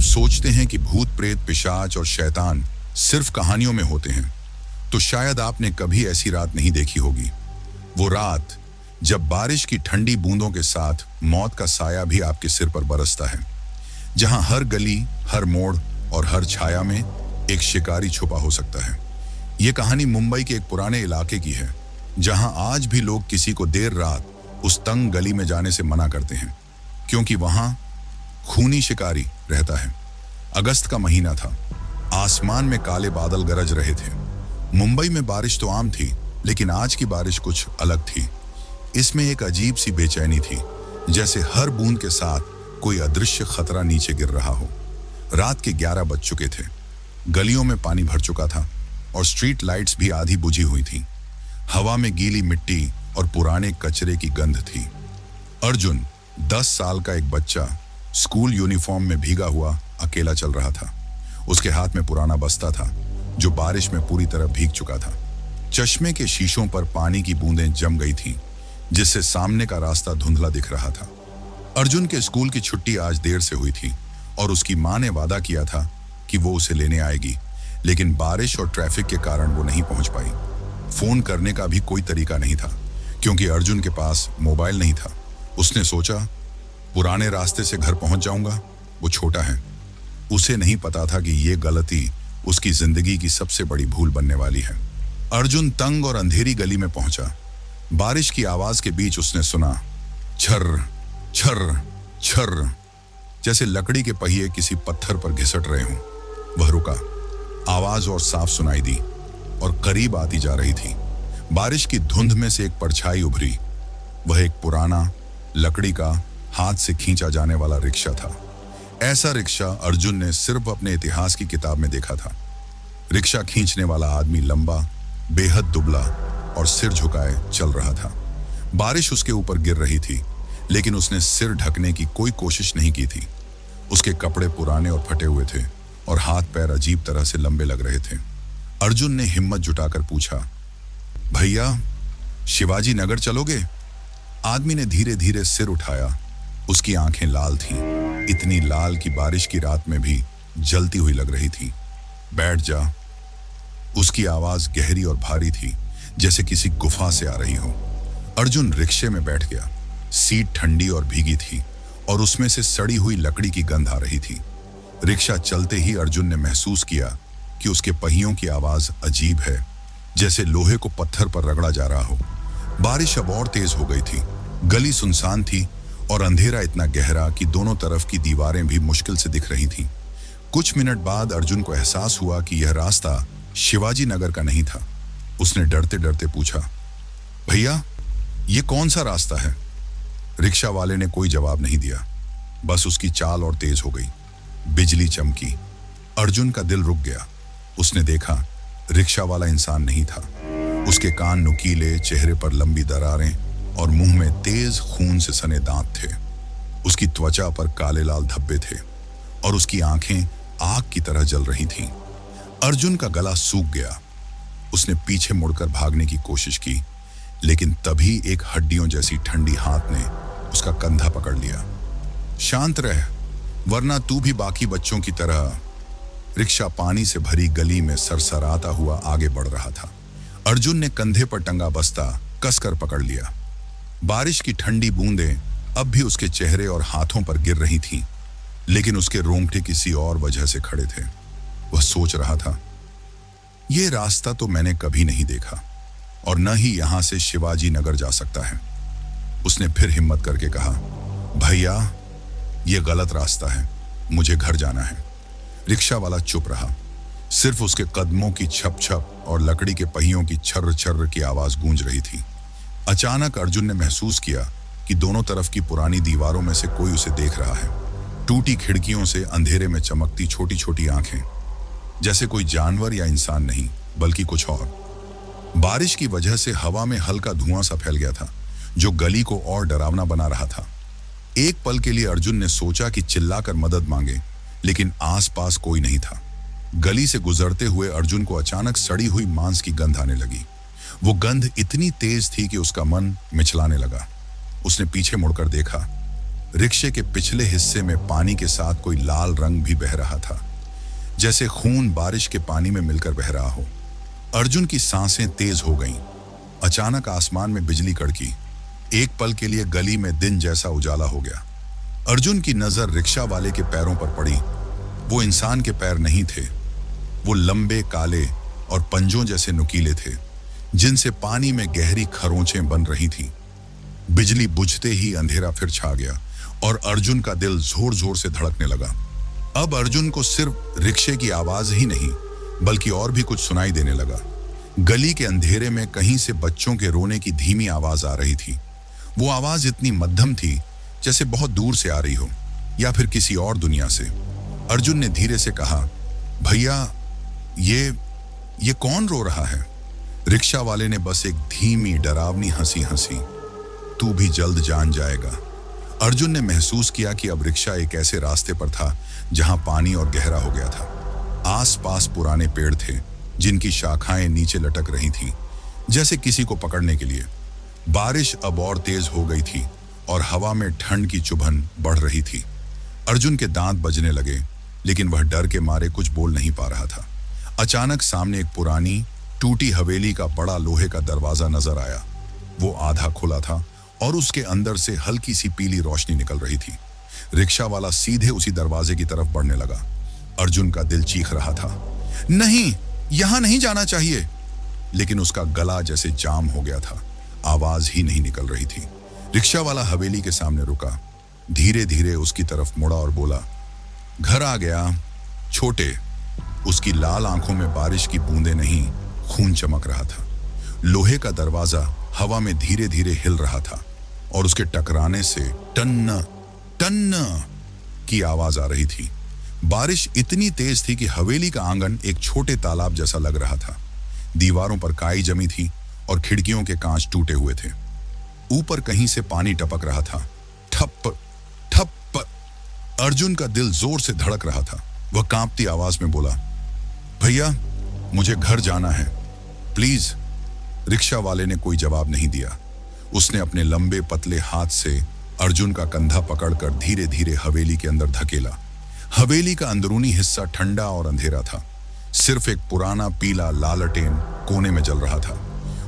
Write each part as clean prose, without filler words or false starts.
सोचते हैं कि भूत प्रेत पिशाच और शैतान सिर्फ कहानियों में होते हैं, तो शायद आपने कभी ऐसी रात नहीं देखी होगी। वो रात जब बारिश की ठंडी बूंदों के साथ मौत का साया भी आपके सिर पर बरसता है, जहां हर गली, हर मोड़ और हर छाया में एक शिकारी छुपा हो सकता है। ये कहानी मुंबई के एक पुराने इलाके की है, जहां आज भी लोग किसी को देर रात उस तंग गली में जाने से मना करते हैं, क्योंकि वहां खूनी शिकारी रहता है। अगस्त का महीना था। आसमान में काले बादल गरज रहे थे। मुंबई में बारिश तो आम थी, लेकिन आज की बारिश कुछ अलग थी। इसमें एक अजीब सी बेचैनी थी, जैसे हर बूंद के साथ कोई अदृश्य खतरा नीचे गिर रहा हो। रात के 11 बज चुके थे। गलियों में पानी भर चुका था और स्ट्रीट लाइट्स भी आधी बुझी हुई थी। हवा में गीली मिट्टी और पुराने कचरे की गंध थी। अर्जुन, 10 साल का एक बच्चा, स्कूल यूनिफॉर्म में भीगा हुआ अकेला चल रहा था। उसके हाथ में पुराना बस्ता था, जो बारिश में पूरी तरह भीग चुका था। चश्मे के शीशों पर पानी की बूंदें जम गई थीं, जिससे सामने का रास्ता धुंधला दिख रहा था। अर्जुन के स्कूल की छुट्टी आज देर से हुई थी और उसकी मां ने वादा किया था कि वो उसे लेने आएगी, लेकिन बारिश और ट्रैफिक के कारण वो नहीं पहुंच पाई। फोन करने का भी कोई तरीका नहीं था, क्योंकि अर्जुन के पास मोबाइल नहीं था। उसने सोचा, पुराने रास्ते से घर पहुंच जाऊंगा। वो छोटा है, उसे नहीं पता था कि ये गलती उसकी जिंदगी की सबसे बड़ी भूल बनने वाली है। अर्जुन तंग और अंधेरी गली में पहुंचा। बारिश की आवाज के बीच उसने सुना छर्र छर्र छर्र, जैसे लकड़ी के पहिए किसी पत्थर पर घिसट रहे हों। वह रुका। आवाज और साफ सुनाई दी और करीब आती जा रही थी। बारिश की धुंध में से एक परछाई उभरी। वह एक पुराना लकड़ी का हाथ से खींचा जाने वाला रिक्शा था। ऐसा रिक्शा अर्जुन ने सिर्फ अपने इतिहास की किताब में देखा था। रिक्शा खींचने वाला आदमी लंबा, बेहद दुबला और सिर झुकाए चल रहा था। बारिश उसके ऊपर गिर रही थी, लेकिन उसने सिर ढकने की कोई कोशिश नहीं की थी। उसके कपड़े पुराने और फटे हुए थे और हाथ पैर अजीब तरह से लंबे लग रहे थे। अर्जुन ने हिम्मत जुटाकर पूछा, भैया, शिवाजी नगर चलोगे? आदमी ने धीरे धीरे सिर उठाया। उसकी आंखें लाल थीं, इतनी लाल कि बारिश की रात में भी जलती हुई लग रही थी। बैठ जा। उसकी आवाज गहरी और भारी थी, जैसे किसी गुफा से आ रही हो। अर्जुन रिक्शे में बैठ गया। सीट ठंडी और भीगी थी और उसमें से सड़ी हुई लकड़ी की गंध आ रही थी। रिक्शा चलते ही अर्जुन ने महसूस किया कि उसके पहियों की आवाज अजीब है, जैसे लोहे को पत्थर पर रगड़ा जा रहा हो। बारिश अब और तेज हो गई थी। गली सुनसान थी और अंधेरा इतना गहरा कि दोनों तरफ की दीवारें भी मुश्किल से दिख रही थीं। कुछ मिनट बाद अर्जुन को एहसास हुआ कि यह रास्ता शिवाजी नगर का नहीं था। उसने डरते डरते पूछा, भैया, ये कौन सा रास्ता है? रिक्शा वाले ने कोई जवाब नहीं दिया, बस उसकी चाल और तेज हो गई। बिजली चमकी। अर्जुन का दिल रुक गया। उसने देखा, रिक्शा वाला इंसान नहीं था। उसके कान नुकीले, चेहरे पर लंबी दरारें और मुंह में तेज खून से सने दांत थे। उसकी त्वचा पर काले लाल धब्बे थे और उसकी आंखें आग की तरह जल रही थीं। अर्जुन का गला सूख गया। उसने पीछे मुड़कर भागने की कोशिश की, लेकिन तभी एक हड्डियों जैसी ठंडी हाथ ने उसका कंधा पकड़ लिया। शांत रह, वरना तू भी बाकी बच्चों की तरह। रिक्शा पानी से भरी गली में सरसराता हुआ आगे बढ़ रहा था। अर्जुन ने कंधे पर टंगा बस्ता कसकर पकड़ लिया। बारिश की ठंडी बूंदें अब भी उसके चेहरे और हाथों पर गिर रही थीं, लेकिन उसके रोंगटे किसी और वजह से खड़े थे। वह सोच रहा था, यह रास्ता तो मैंने कभी नहीं देखा और न ही यहां से शिवाजी नगर जा सकता है। उसने फिर हिम्मत करके कहा, भैया, यह गलत रास्ता है, मुझे घर जाना है। रिक्शा वाला चुप रहा। सिर्फ उसके कदमों की छप छप और लकड़ी के पहियों की छर्र छर्र की आवाज गूंज रही थी। अचानक अर्जुन ने महसूस किया कि दोनों तरफ की पुरानी दीवारों में से कोई उसे देख रहा है। टूटी खिड़कियों से अंधेरे में चमकती छोटी छोटी आंखें, जैसे कोई जानवर या इंसान नहीं, बल्कि कुछ और। बारिश की वजह से हवा में हल्का धुआं सा फैल गया था, जो गली को और डरावना बना रहा था। एक पल के लिए अर्जुन ने सोचा कि चिल्लाकर मदद मांगे, लेकिन आसपास कोई नहीं था। गली से गुजरते हुए अर्जुन को अचानक सड़ी हुई मांस की गंध आने लगी। वो गंध इतनी तेज थी कि उसका मन मिचलाने लगा। उसने पीछे मुड़कर देखा। रिक्शे के पिछले हिस्से में पानी के साथ कोई लाल रंग भी बह रहा था, जैसे खून बारिश के पानी में मिलकर बह रहा हो। अर्जुन की सांसें तेज हो गईं। अचानक आसमान में बिजली कड़की। एक पल के लिए गली में दिन जैसा उजाला हो गया। अर्जुन की नजर रिक्शा वाले के पैरों पर पड़ी। वो इंसान के पैर नहीं थे, वो लंबे, काले और पंजों जैसे नुकीले थे, जिनसे पानी में गहरी खरोंचें बन रही थीं। बिजली बुझते ही अंधेरा फिर छा गया और अर्जुन का दिल जोर जोर से धड़कने लगा। अब अर्जुन को सिर्फ रिक्शे की आवाज ही नहीं, बल्कि और भी कुछ सुनाई देने लगा। गली के अंधेरे में कहीं से बच्चों के रोने की धीमी आवाज आ रही थी। वो आवाज इतनी मध्यम थी जैसे बहुत दूर से आ रही हो या फिर किसी और दुनिया से। अर्जुन ने धीरे से कहा, भैया, ये कौन रो रहा है? रिक्शा वाले ने बस एक धीमी डरावनी हंसी हंसी। तू भी जल्द जान जाएगा। अर्जुन ने महसूस किया कि अब रिक्शा एक ऐसे रास्ते पर था जहां पानी और गहरा हो गया था। आसपास पुराने पेड़ थे जिनकी शाखाएं नीचे लटक रही थीं, जैसे किसी को पकड़ने के लिए। बारिश अब और तेज हो गई थी और हवा में ठंड की चुभन बढ़ रही थी। अर्जुन के दांत बजने लगे, लेकिन वह डर के मारे कुछ बोल नहीं पा रहा था। अचानक सामने एक पुरानी टूटी हवेली का बड़ा लोहे का दरवाजा नजर आया। वो आधा खुला था और उसके अंदर से हल्की सी पीली रोशनी निकल रही थी। रिक्शा वाला सीधे उसी दरवाजे की तरफ बढ़ने लगा। अर्जुन का दिल चीख रहा था, नहीं, यहां नहीं जाना चाहिए, लेकिन उसका गला जैसे जाम हो गया था। आवाज ही नहीं निकल रही थी। रिक्शा वाला हवेली के सामने रुका, धीरे धीरे उसकी तरफ मुड़ा और बोला, घर आ गया छोटे। उसकी लाल आंखों में बारिश की बूंदें नहीं, खून चमक रहा था। लोहे का दरवाजा हवा में धीरे धीरे हिल रहा था और उसके टकराने से टन्न टन्न की आवाज आ रही थी। बारिश इतनी तेज थी कि हवेली का आंगन एक छोटे तालाब जैसा लग रहा था। दीवारों पर काई जमी थी और खिड़कियों के कांच टूटे हुए थे। ऊपर कहीं से पानी टपक रहा था। ठप ठप। अर्जुन का दिल जोर से धड़क रहा था। वह कांपती आवाज में बोला, भैया, मुझे घर जाना है, प्लीज। रिक्शा वाले ने कोई जवाब नहीं दिया। उसने अपने लंबे पतले हाथ से अर्जुन का कंधा पकड़कर धीरे धीरे हवेली के अंदर धकेला। हवेली का अंदरूनी हिस्सा ठंडा और अंधेरा था। सिर्फ एक पुराना पीला लालटेन कोने में जल रहा था।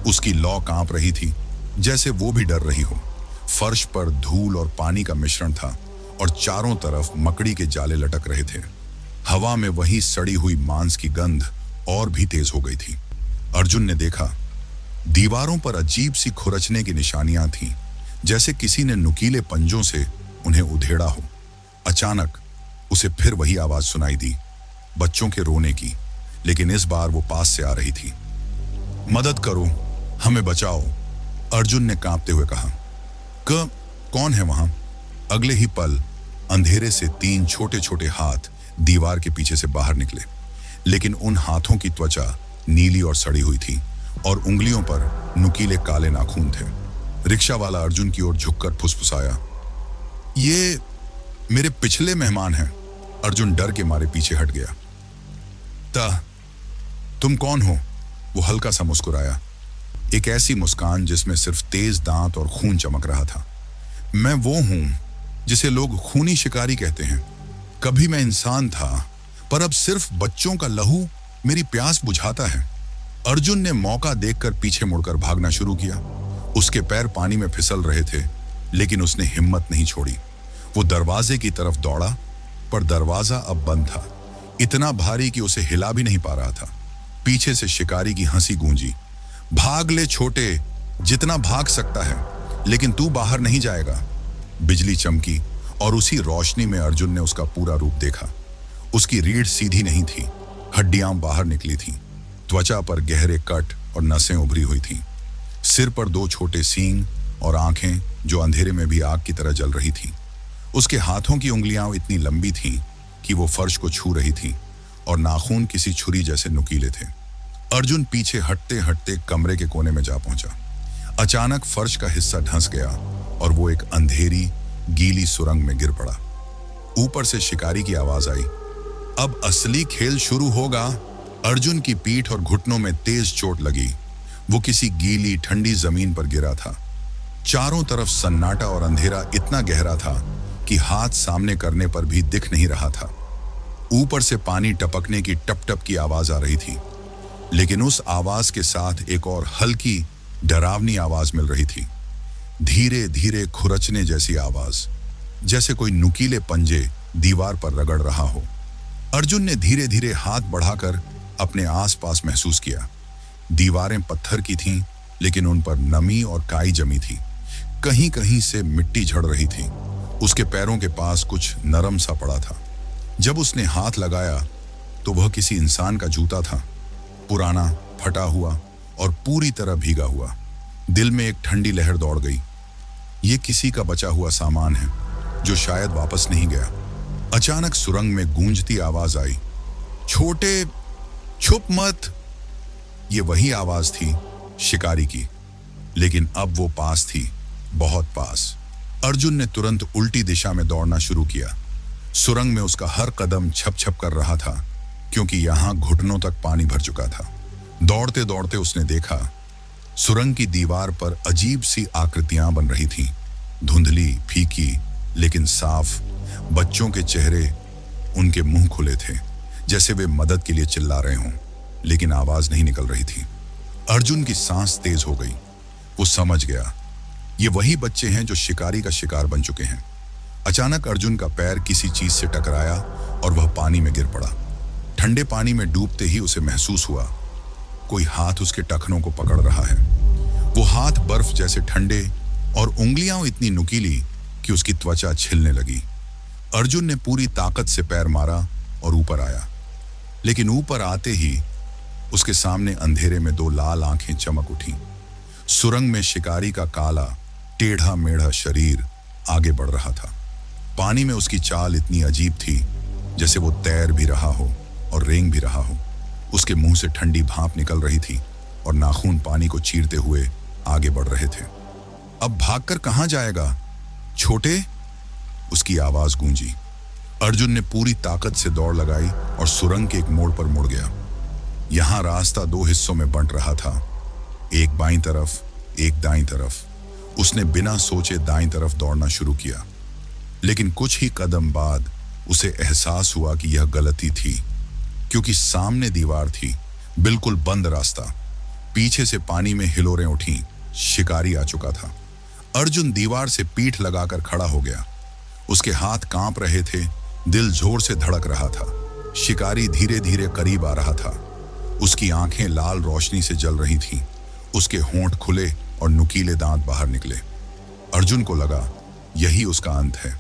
उसकी लौ कांप रही थी, जैसे वो भी डर रही हो। फर्श पर धूल और पानी का मिश्रण था और चारों तरफ मकड़ी के जाले लटक रहे थे। हवा में वही सड़ी हुई मांस की गंध और भी तेज हो गई थी। अर्जुन ने देखा, दीवारों पर अजीब सी खुरचने की निशानियां थीं, जैसे किसी ने नुकीले पंजों से उन्हें उधेड़ा हो। अचानक उसे फिर वही आवाज सुनाई दी, बच्चों के रोने की, लेकिन इस बार वो पास से आ रही थी। मदद करो, हमें बचाओ, अर्जुन ने कांपते हुए कहा। कौन है वहां? अगले ही पल अंधेरे से 3 छोटे छोटे हाथ दीवार के पीछे से बाहर निकले, लेकिन उन हाथों की त्वचा नीली और सड़ी हुई थी और उंगलियों पर नुकीले काले नाखून थे। रिक्शा वाला अर्जुन की ओर झुककर फुसफुसाया, ये मेरे पिछले मेहमान हैं। अर्जुन डर के मारे पीछे हट गया। तुम कौन हो? वो हल्का सा मुस्कुराया, एक ऐसी मुस्कान जिसमें सिर्फ तेज दांत और खून चमक रहा था। मैं वो हूं जिसे लोग खूनी शिकारी कहते हैं। कभी मैं इंसान था, पर अब सिर्फ बच्चों का लहू मेरी प्यास बुझाता है। अर्जुन ने मौका देखकर पीछे मुड़कर भागना शुरू किया। उसके पैर पानी में फिसल रहे थे, लेकिन उसने हिम्मत नहीं छोड़ी। वो दरवाजे की तरफ दौड़ा, पर दरवाजा अब बंद था, इतना भारी कि उसे हिला भी नहीं पा रहा था। पीछे से शिकारी की हंसी गूंजी, भाग ले छोटे, जितना भाग सकता है, लेकिन तू बाहर नहीं जाएगा। बिजली चमकी और उसी रोशनी में अर्जुन ने उसका पूरा रूप देखा। उसकी रीढ़ सीधी नहीं थी, हड्डियां बाहर निकली थीं, त्वचा पर गहरे कट और नसें उभरी हुई थीं। सिर पर 2 छोटे सींग और आंखें जो अंधेरे में भी आग की तरह जल रही थीं। उसके हाथों की उंगलियां इतनी लंबी थीं कि वो फर्श को छू रही थीं और नाखून किसी छुरी जैसे नुकीले थे। अर्जुन पीछे हटते हटते कमरे के कोने में जा पहुंचा। अचानक फर्श का हिस्सा धंस गया और वो एक अंधेरी गीली सुरंग में गिर पड़ा। ऊपर से शिकारी की आवाज आई, अब असली खेल शुरू होगा। अर्जुन की पीठ और घुटनों में तेज चोट लगी। वो किसी गीली ठंडी जमीन पर गिरा था। चारों तरफ सन्नाटा और अंधेरा इतना गहरा था कि हाथ सामने करने पर भी दिख नहीं रहा था। ऊपर से पानी टपकने की टप टप की आवाज आ रही थी, लेकिन उस आवाज के साथ एक और हल्की डरावनी आवाज मिल रही थी, धीरे धीरे खुरचने जैसी आवाज, जैसे कोई नुकीले पंजे दीवार पर रगड़ रहा हो। अर्जुन ने धीरे धीरे हाथ बढ़ाकर अपने आसपास महसूस किया। दीवारें पत्थर की थीं, लेकिन उन पर नमी और काई जमी थी। कहीं कहीं से मिट्टी झड़ रही थी। उसके पैरों के पास कुछ नरम सा पड़ा था। जब उसने हाथ लगाया तो वह किसी इंसान का जूता था, पुराना, फटा हुआ और पूरी तरह भीगा हुआ। दिल में एक ठंडी लहर दौड़ गई। ये किसी का बचा हुआ सामान है जो शायद वापस नहीं गया। अचानक सुरंग में गूंजती आवाज आई, छोटे, छुप मत। ये वही आवाज थी शिकारी की, लेकिन अब वो पास थी, बहुत पास। अर्जुन ने तुरंत उल्टी दिशा में दौड़ना शुरू किया। सुरंग में उसका हर कदम छप छप कर रहा था, क्योंकि यहां घुटनों तक पानी भर चुका था। दौड़ते दौड़ते उसने देखा, सुरंग की दीवार पर अजीब सी आकृतियां बन रही थीं, धुंधली, फीकी, लेकिन साफ। बच्चों के चेहरे, उनके मुंह खुले थे, जैसे वे मदद के लिए चिल्ला रहे हों, लेकिन आवाज नहीं निकल रही थी। अर्जुन की सांस तेज हो गई। वो समझ गया, ये वही बच्चे हैं जो शिकारी का शिकार बन चुके हैं। अचानक अर्जुन का पैर किसी चीज से टकराया और वह पानी में गिर पड़ा। ठंडे पानी में डूबते ही उसे महसूस हुआ, कोई हाथ उसके टखनों को पकड़ रहा है। वो हाथ बर्फ जैसे ठंडे और उंगलियां इतनी नुकीली कि उसकी त्वचा छिलने लगी। अर्जुन ने पूरी ताकत से पैर मारा और ऊपर आया, लेकिन ऊपर आते ही उसके सामने अंधेरे में दो लाल आंखें चमक उठी। सुरंग में शिकारी का काला, टेढ़ा मेढ़ा शरीर आगे बढ़ रहा था। पानी में उसकी चाल इतनी अजीब थी, जैसे वो तैर भी रहा हो और रेंग भी रहा हो। उसके मुंह से ठंडी भाप निकल रही थी और नाखून पानी को चीरते हुए आगे बढ़ रहे थे। अब भागकर कहां जाएगा, छोटे? उसकी आवाज गूंजी। अर्जुन ने पूरी ताकत से दौड़ लगाई और सुरंग के एक मोड़ पर मुड़ गया। यहां रास्ता दो हिस्सों में बंट रहा था, एक बाईं तरफ, एक दाईं तरफ। उसने बिना सोचे दाईं तरफ दौड़ना शुरू किया, लेकिन कुछ ही कदम बाद उसे एहसास हुआ कि यह गलती थी, क्योंकि सामने दीवार थी, बिल्कुल बंद रास्ता। पीछे से पानी में हिलोरें उठी, शिकारी आ चुका था। अर्जुन दीवार से पीठ लगाकर खड़ा हो गया। उसके हाथ कांप रहे थे, दिल जोर से धड़क रहा था। शिकारी धीरे धीरे करीब आ रहा था। उसकी आंखें लाल रोशनी से जल रही थीं। उसके होंठ खुले और नुकीले दांत बाहर निकले। अर्जुन को लगा यही उसका अंत है।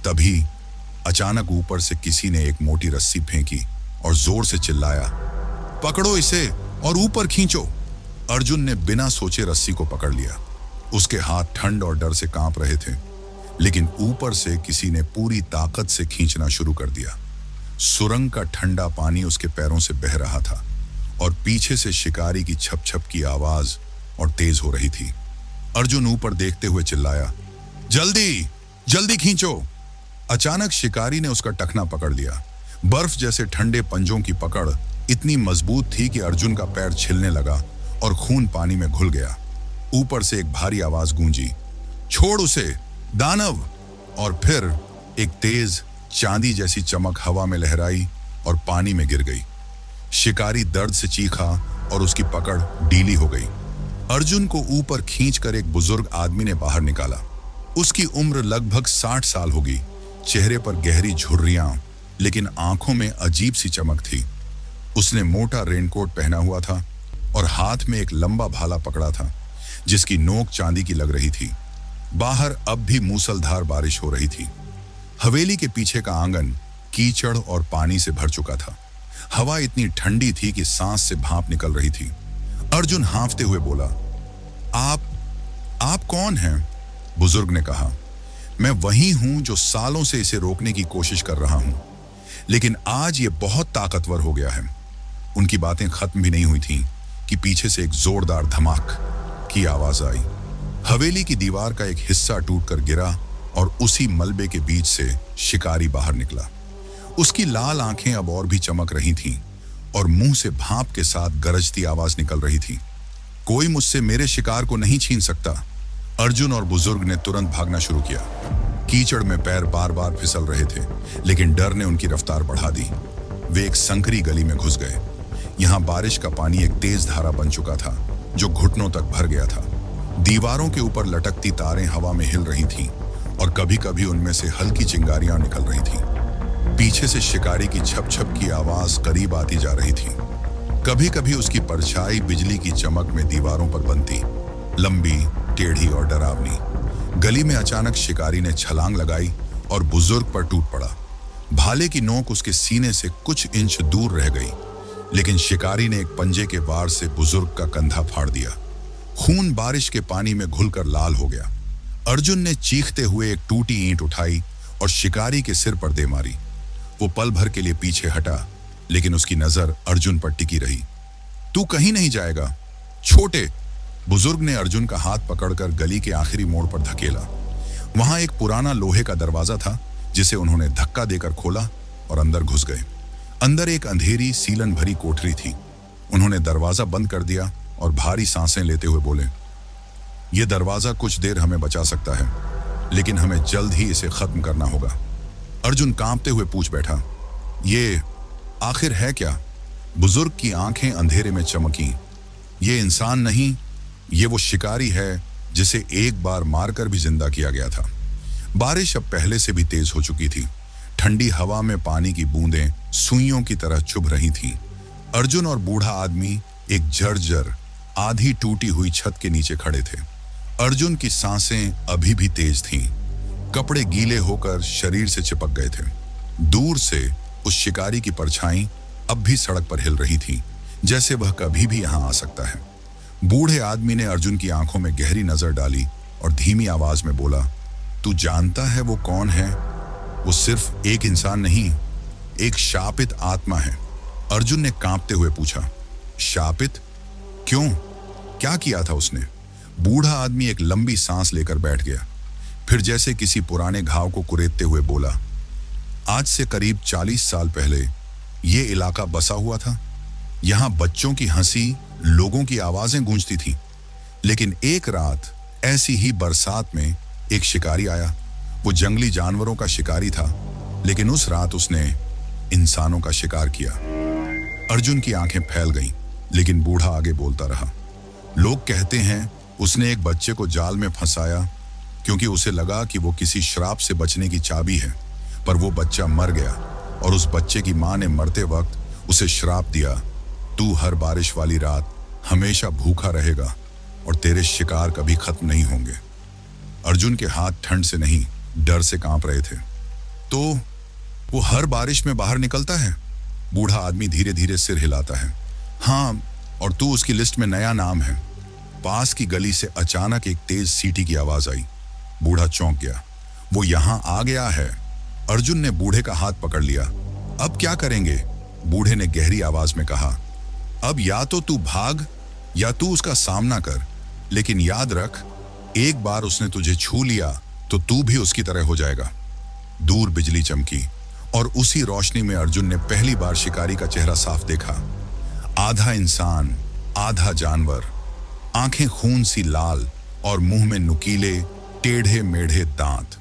तभी अचानक ऊपर से किसी ने एक मोटी रस्सी फेंकी और जोर से चिल्लाया, पकड़ो इसे और ऊपर खींचो। अर्जुन ने बिना सोचे रस्सी को पकड़ लिया। उसके हाथ ठंड और डर से कांप रहे थे, लेकिन ऊपर से किसी ने पूरी ताकत से खींचना शुरू कर दिया। सुरंग का ठंडा पानी उसके पैरों से बह रहा था और पीछे से शिकारी की छप छप की आवाज और तेज हो रही थी। अर्जुन ऊपर देखते हुए चिल्लाया, जल्दी जल्दी खींचो। अचानक शिकारी ने उसका टखना पकड़ लिया। बर्फ जैसे ठंडे पंजों की पकड़ इतनी मजबूत थी कि अर्जुन का पैर छिलने लगा और खून पानी में घुल गया। ऊपर से एक भारी आवाज गूंजी, छोड़ उसे दानव। और फिर एक तेज चांदी जैसी चमक हवा में लहराई और पानी में गिर गई। शिकारी दर्द से चीखा और उसकी पकड़ ढीली हो गई। अर्जुन को ऊपर खींचकर एक बुजुर्ग आदमी ने बाहर निकाला। उसकी उम्र लगभग 60 साल होगी। चेहरे पर गहरी झुर्रियां, लेकिन आंखों में अजीब सी चमक थी। उसने मोटा रेनकोट पहना हुआ था और हाथ में एक लंबा भाला पकड़ा था, जिसकी नोक चांदी की लग रही थी। बाहर अब भी मूसलधार बारिश हो रही थी। हवेली के पीछे का आंगन कीचड़ और पानी से भर चुका था। हवा इतनी ठंडी थी कि सांस से भाप निकल रही थी। अर्जुन हांफते हुए बोला, आप कौन हैं? बुजुर्ग ने कहा, मैं वही हूं जो सालों से इसे रोकने की कोशिश कर रहा हूं, लेकिन आज ये बहुत ताकतवर हो गया है। उनकी बातें खत्म भी नहीं हुई थीं कि पीछे से एक जोरदार धमाक की आवाज आई। हवेली की दीवार का एक हिस्सा टूटकर गिरा और उसी मलबे के बीच से शिकारी बाहर निकला। उसकी लाल आंखें अब और भी चमक रही थीं और मुंह से भाप के साथ गरजती आवाज निकल रही थी, कोई मुझसे मेरे शिकार को नहीं छीन सकता। अर्जुन और बुजुर्ग ने तुरंत भागना शुरू किया। कीचड़ में पैर बार बार फिसल रहे थे, लेकिन डर ने उनकी रफ्तार बढ़ा दी। वे एक संकरी गली में घुस गए। यहाँ बारिश का पानी एक तेज धारा बन चुका था जो घुटनों तक भर गया था। दीवारों के ऊपर लटकती तारें हवा में हिल रही थीं और कभी कभी उनमें से हल्की चिंगारियां निकल रही थीं। पीछे से शिकारी की छप छप की आवाज करीब आती जा रही थी। कभी कभी उसकी परछाई बिजली की चमक में दीवारों पर बनती, लंबी, टेढ़ी और डरावनी। गली में अचानक शिकारी ने छलांग लगाई और बुजुर्ग पर टूट पड़ा। भाले की नोक उसके सीने से कुछ इंच दूर रह गई, लेकिन शिकारी ने एक पंजे के वार से बुजुर्ग का कंधा फाड़ दिया। खून बारिश के पानी में घुलकर लाल हो गया। अर्जुन ने चीखते हुए एक टूटी ईंट उठाई और शिकारी के सिर पर दे मारी। वो पल भर के लिए पीछे हटा, लेकिन उसकी नजर अर्जुन पर टिकी रही। तू कहीं नहीं जाएगा छोटे, बुजुर्ग ने अर्जुन का हाथ पकड़कर गली के आखिरी मोड़ पर धकेला। वहां एक पुराना लोहे का दरवाजा था जिसे उन्होंने धक्का देकर खोला और अंदर घुस गए। अंदर एक अंधेरी सीलन भरी कोठरी थी। उन्होंने दरवाजा बंद कर दिया और भारी सांसें लेते हुए बोले, यह दरवाजा कुछ देर हमें बचा सकता है, लेकिन हमें जल्द ही इसे खत्म करना होगा। अर्जुन कांपते हुए पूछ बैठा, ये आखिर है क्या? बुजुर्ग की आंखें अंधेरे में चमकी। ये इंसान नहीं, ये वो शिकारी है जिसे एक बार मारकर भी जिंदा किया गया था। बारिश अब पहले से भी तेज हो चुकी थी। ठंडी हवा में पानी की बूंदें सुइयों की तरह चुभ रही थीं। अर्जुन और बूढ़ा आदमी एक जर्जर आधी टूटी हुई छत के नीचे खड़े थे। अर्जुन की सांसें अभी भी तेज थीं। कपड़े गीले होकर शरीर से चिपक गए थे। दूर से उस शिकारी की परछाई अब भी सड़क पर हिल रही थी, जैसे वह कभी भी यहां आ सकता है। बूढ़े आदमी ने अर्जुन की आंखों में गहरी नजर डाली और धीमी आवाज में बोला, तू जानता है वो कौन है? वो सिर्फ एक इंसान नहीं, एक शापित आत्मा है। अर्जुन ने कांपते हुए पूछा, शापित? क्यों? क्या किया था उसने? बूढ़ा आदमी एक लंबी सांस लेकर बैठ गया। फिर जैसे किसी पुराने घाव को कुरेदते हुए बोला, आज से करीब 40 साल पहले ये इलाका बसा हुआ था। यहां बच्चों की हंसी, लोगों की आवाजें गूंजती थीं। लेकिन एक रात ऐसी ही बरसात में एक शिकारी आया। वो जंगली जानवरों का शिकारी था, लेकिन उस रात उसने इंसानों का शिकार किया। अर्जुन की आंखें फैल गईं, लेकिन बूढ़ा आगे बोलता रहा। लोग कहते हैं उसने एक बच्चे को जाल में फंसाया क्योंकि उसे लगा कि वो किसी श्राप से बचने की चाबी है, पर वो बच्चा मर गया और उस बच्चे की मां ने मरते वक्त उसे श्राप दिया, तू हर बारिश वाली रात हमेशा भूखा रहेगा और तेरे शिकार कभी खत्म नहीं होंगे। अर्जुन के हाथ ठंड से नहीं, डर से कांप रहे थे। तो वो हर बारिश में बाहर निकलता है? बूढ़ा आदमी धीरे धीरे सिर हिलाता है। हाँ, और तू उसकी लिस्ट में नया नाम है। पास की गली से अचानक एक तेज सीटी की आवाज आई। बूढ़ा चौंक गया। वो यहां आ गया है। अर्जुन ने बूढ़े का हाथ पकड़ लिया। अब क्या करेंगे? बूढ़े ने गहरी आवाज में कहा, अब या तो तू भाग या तू उसका सामना कर, लेकिन याद रख, एक बार उसने तुझे छू लिया तो तू भी उसकी तरह हो जाएगा। दूर बिजली चमकी और उसी रोशनी में अर्जुन ने पहली बार शिकारी का चेहरा साफ देखा। आधा इंसान, आधा जानवर, आंखें खून सी लाल और मुंह में नुकीले टेढ़े मेढ़े दांत।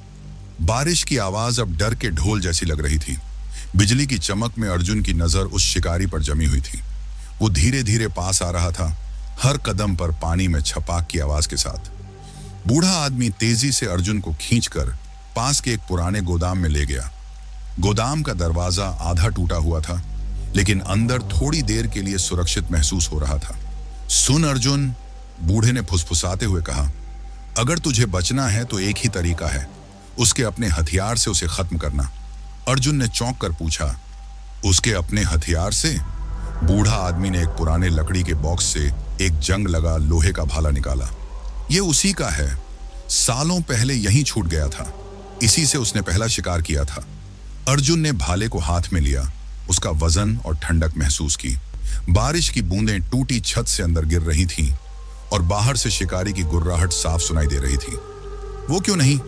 बारिश की आवाज अब डर के ढोल जैसी लग रही थी। बिजली की चमक में अर्जुन की नजर उस शिकारी पर जमी हुई थी। वो धीरे धीरे पास आ रहा था, हर कदम पर पानी में छपाक की आवाज के साथ। बूढ़ा आदमी तेजी से अर्जुन को खींचकर पास के एक पुराने गोदाम में ले गया। गोदाम का दरवाजा आधा टूटा हुआ था, लेकिन अंदर थोड़ी देर के लिए सुरक्षित महसूस हो रहा था। सुन अर्जुन, बूढ़े ने फुसफुसाते हुए कहा, अगर तुझे बचना है तो एक ही तरीका है, उसके अपने हथियार से उसे खत्म करना। अर्जुन ने चौंक कर पूछा, उसके अपने हथियार से? बूढ़ा आदमी ने एक पुराने लकड़ी के बॉक्स से एक जंग लगा लोहे का भाला निकाला। ये उसी का है, सालों पहले यहीं छूट गया था, इसी से उसने पहला शिकार किया था। अर्जुन ने भाले को हाथ में लिया, उसका वजन और ठंडक महसूस की। बारिश की बूंदें टूटी छत से अंदर गिर रही थीं और बाहर से शिकारी की गुर्राहट साफ सुनाई दे रही थी। वो क्यों नहीं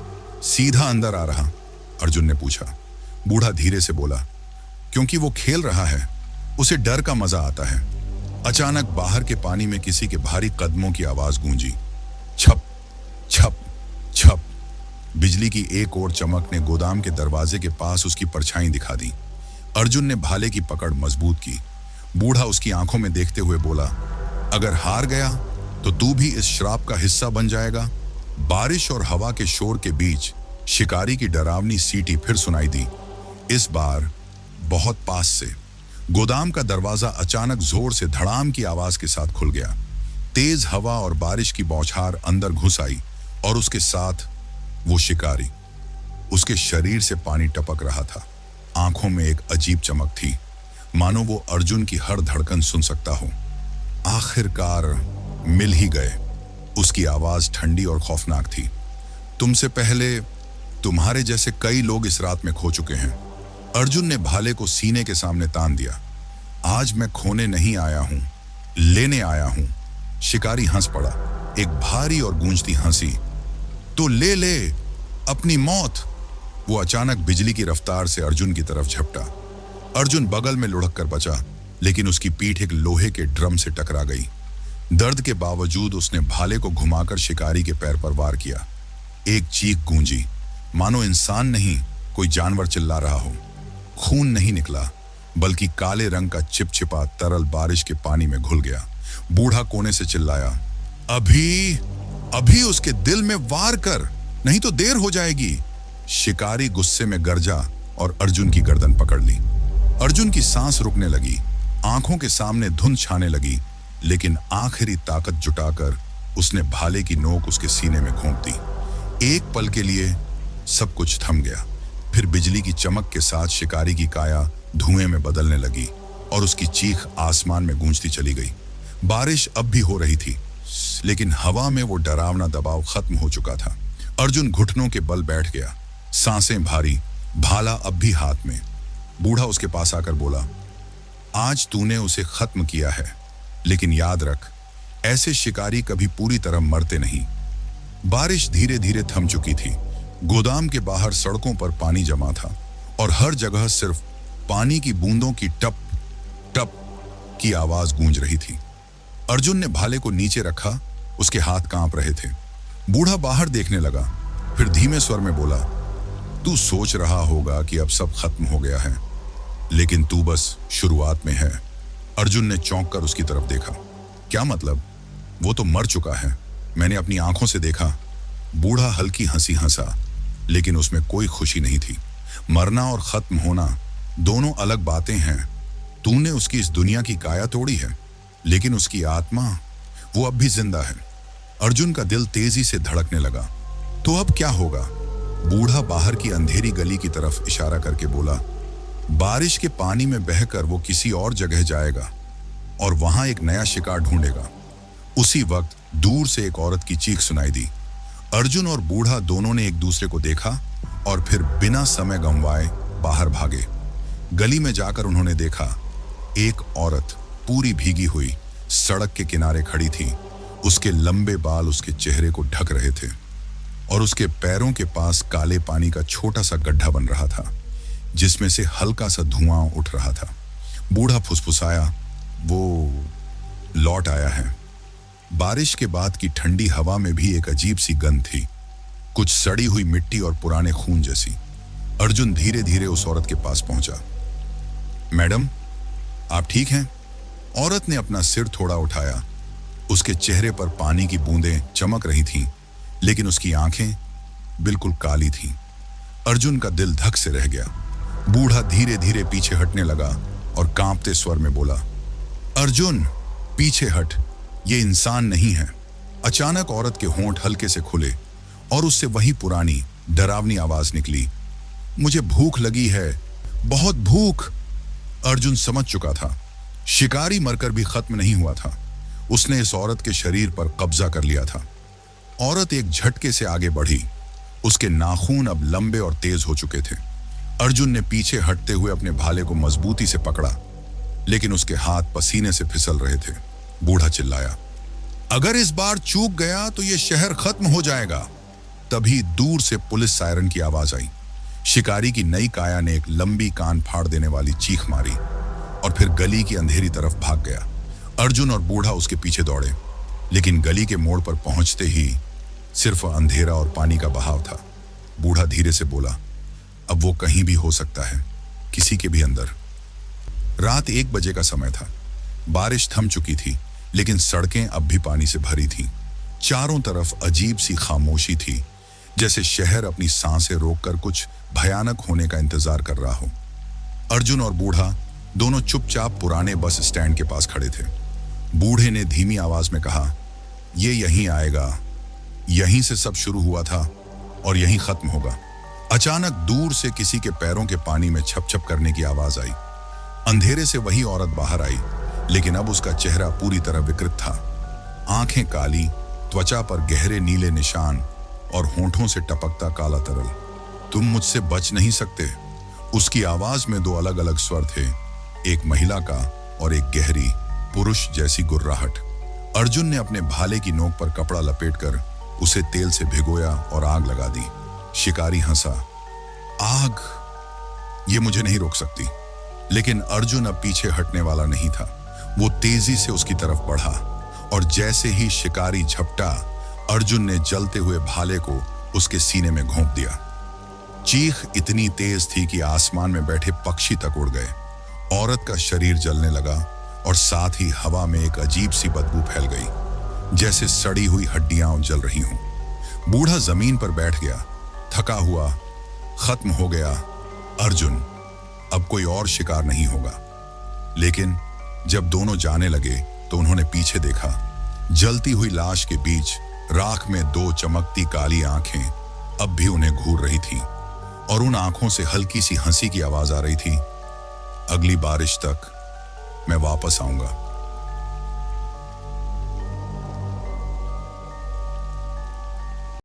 सीधा अंदर आ रहा? अर्जुन ने पूछा। बूढ़ा धीरे से बोला, क्योंकि वो खेल रहा है, उसे डर का मजा आता है। अचानक बाहर के पानी में किसी के भारी कदमों की आवाज गूंजी। छप छप छप। बिजली की एक और चमक ने गोदाम के दरवाजे के पास उसकी परछाई दिखा दी। अर्जुन ने भाले की पकड़ मजबूत की। बूढ़ा उसकी आंखों में देखते हुए बोला, अगर हार गया तो तू भी इस श्राप का हिस्सा बन जाएगा। बारिश और हवा के शोर के बीच शिकारी की डरावनी सीटी फिर सुनाई दी, इस बार बहुत पास से। गोदाम का दरवाजा अचानक जोर से धड़ाम की आवाज के साथ खुल गया। तेज हवा और बारिश की बौछार अंदर घुस आई और उसके साथ वो शिकारी। उसके शरीर से पानी टपक रहा था। आंखों में एक अजीब चमक थी, मानो वो अर्जुन की हर धड़कन सुन सकता हो। आखिरकार मिल ही गए। उसकी आवाज ठंडी और खौफनाक थी। तुमसे पहले तुम्हारे जैसे कई लोग इस रात में खो चुके हैं। अर्जुन ने भाले को सीने के सामने तान दिया। आज मैं खोने नहीं आया हूं, लेने आया हूं। शिकारी हंस पड़ा, एक भारी और गूंजती हंसी। तो ले ले अपनी मौत। वो अचानक बिजली की रफ्तार से अर्जुन की तरफ झपटा। अर्जुन बगल में लुढ़क कर बचा, लेकिन उसकी पीठ एक लोहे के ड्रम से टकरा गई। दर्द के बावजूद उसने भाले को घुमाकर शिकारी के पैर पर वार किया। एक चीख गूंजी, मानो इंसान नहीं कोई जानवर चिल्ला रहा हो। खून नहीं निकला, बल्कि काले रंग का चिपचिपा तरल बारिश के पानी में घुल गया। बूढ़ा कोने से चिल्लाया, अभी अभी उसके दिल में वार कर, नहीं तो देर हो जाएगी। शिकारी गुस्से में गरजा और अर्जुन की गर्दन पकड़ ली। अर्जुन की सांस रुकने लगी, आंखों के सामने धुंध छाने लगी, लेकिन आखिरी ताकत जुटाकर उसने भाले की नोक उसके सीने में घोंप दी। एक पल के लिए सब कुछ थम गया। फिर बिजली की चमक के साथ शिकारी की काया धुएं में बदलने लगी और उसकी चीख आसमान में गूंजती चली गई। बारिश अब भी हो रही थी, लेकिन हवा में वो डरावना दबाव खत्म हो चुका था। अर्जुन घुटनों के बल बैठ गया, सांसें भारी, भाला अब भी हाथ में। बूढ़ा उसके पास आकर बोला, आज तूने उसे खत्म किया है, लेकिन याद रख, ऐसे शिकारी कभी पूरी तरह मरते नहीं। बारिश धीरे धीरे थम चुकी थी। गोदाम के बाहर सड़कों पर पानी जमा था और हर जगह सिर्फ पानी की बूंदों की टप टप की आवाज गूंज रही थी। अर्जुन ने भाले को नीचे रखा, उसके हाथ कांप रहे थे। बूढ़ा बाहर देखने लगा, फिर धीमे स्वर में बोला, तू सोच रहा होगा कि अब सब खत्म हो गया है, लेकिन तू बस शुरुआत में है। अर्जुन ने चौंक कर उसकी तरफ देखा। क्या मतलब? वो तो मर चुका है, मैंने अपनी आंखों से देखा। बूढ़ा हल्की हंसी हंसा, लेकिन उसमें कोई खुशी नहीं थी। मरना और खत्म होना दोनों अलग बातें हैं। तूने उसकी इस दुनिया की काया तोड़ी है, लेकिन उसकी आत्मा, वो अब भी जिंदा है। अर्जुन का दिल तेजी से धड़कने लगा। तो अब क्या होगा? बूढ़ा बाहर की अंधेरी गली की तरफ इशारा करके बोला, बारिश के पानी में बहकर वो किसी और जगह जाएगा और वहां एक नया शिकार ढूंढेगा। उसी वक्त दूर से एक औरत की चीख सुनाई दी। अर्जुन और बूढ़ा दोनों ने एक दूसरे को देखा और फिर बिना समय गंवाए बाहर भागे। गली में जाकर उन्होंने देखा, एक औरत पूरी भीगी हुई सड़क के किनारे खड़ी थी। उसके लंबे बाल उसके चेहरे को ढक रहे थे और उसके पैरों के पास काले पानी का छोटा सा गड्ढा बन रहा था, जिसमें से हल्का सा धुआं उठ रहा था। बूढ़ा फुसफुसाया, वो लौट आया है। बारिश के बाद की ठंडी हवा में भी एक अजीब सी गंध थी, कुछ सड़ी हुई मिट्टी और पुराने खून जैसी। अर्जुन धीरे धीरे उस औरत के पास पहुंचा। मैडम, आप ठीक हैं? औरत ने अपना सिर थोड़ा उठाया। उसके चेहरे पर पानी की बूंदें चमक रही थीं, लेकिन उसकी आंखें बिल्कुल काली थीं। अर्जुन का दिल धक से रह गया। बूढ़ा धीरे धीरे पीछे हटने लगा और कांपते स्वर में बोला, अर्जुन पीछे हट, ये इंसान नहीं है। अचानक औरत के होंठ हल्के से खुले और उससे वही पुरानी डरावनी आवाज निकली, मुझे भूख लगी है, बहुत भूख। अर्जुन समझ चुका था, शिकारी मरकर भी खत्म नहीं हुआ था। उसने इस औरत के शरीर पर कब्जा कर लिया था। औरत एक झटके से आगे बढ़ी। उसके नाखून अब लंबे और तेज हो चुके थे। अर्जुन ने पीछे हटते हुए अपने भाले को मजबूती से पकड़ा, लेकिन उसके हाथ पसीने से फिसल रहे थे। बूढ़ा चिल्लाया, अगर इस बार चूक गया तो यह शहर खत्म हो जाएगा। तभी दूर से पुलिस सायरन की आवाज आई। शिकारी की नई काया ने एक लंबी कान फाड़ देने वाली चीख मारी और फिर गली की अंधेरी तरफ भाग गया। अर्जुन और बूढ़ा उसके पीछे दौड़े, लेकिन गली के मोड़ पर पहुंचते ही सिर्फ अंधेरा और पानी का बहाव था। बूढ़ा धीरे से बोला, अब वो कहीं भी हो सकता है, किसी के भी अंदर। रात 1 बजे का समय था। बारिश थम चुकी थी, लेकिन सड़कें अब भी पानी से भरी थीं। चारों तरफ अजीब सी खामोशी थी, जैसे शहर अपनी सांसें रोककर कुछ भयानक होने का इंतजार कर रहा हो। अर्जुन और बूढ़ा दोनों चुपचाप पुराने बस स्टैंड के पास खड़े थे। बूढ़े ने धीमी आवाज में कहा, ये यहीं आएगा, यहीं से सब शुरू हुआ था और यहीं खत्म होगा। अचानक दूर से किसी के पैरों के पानी में छप छप करने की आवाज आई। अंधेरे से वही औरत बाहर आई, लेकिन अब उसका चेहरा पूरी तरह विकृत था। आंखें काली, त्वचा पर गहरे नीले निशान और होंठों से टपकता काला तरल। तुम मुझसे बच नहीं सकते। उसकी आवाज में 2 अलग अलग स्वर थे, एक महिला का और एक गहरी पुरुष जैसी गुर्राहट। अर्जुन ने अपने भाले की नोक पर कपड़ा लपेटकर उसे तेल से भिगोया और आग लगा दी। शिकारी हंसा, आग, ये मुझे नहीं रोक सकती। लेकिन अर्जुन अब पीछे हटने वाला नहीं था। वो तेजी से उसकी तरफ बढ़ा और जैसे ही शिकारी झपटा, अर्जुन ने जलते हुए भाले को उसके सीने में घोंप दिया। चीख इतनी तेज थी कि आसमान में बैठे पक्षी तक उड़ गए। औरत का शरीर जलने लगा और साथ ही हवा में एक अजीब सी बदबू फैल गई, जैसे सड़ी हुई हड्डियां जल रही हों। बूढ़ा जमीन पर बैठ गया, थका हुआ। खत्म हो गया अर्जुन, अब कोई और शिकार नहीं होगा। लेकिन जब दोनों जाने लगे तो उन्होंने पीछे देखा। जलती हुई लाश के बीच राख में 2 चमकती काली आंखें अब भी उन्हें घूर रही थीं और उन आंखों से हल्की सी हंसी की आवाज आ रही थी, अगली बारिश तक मैं वापस आऊंगा।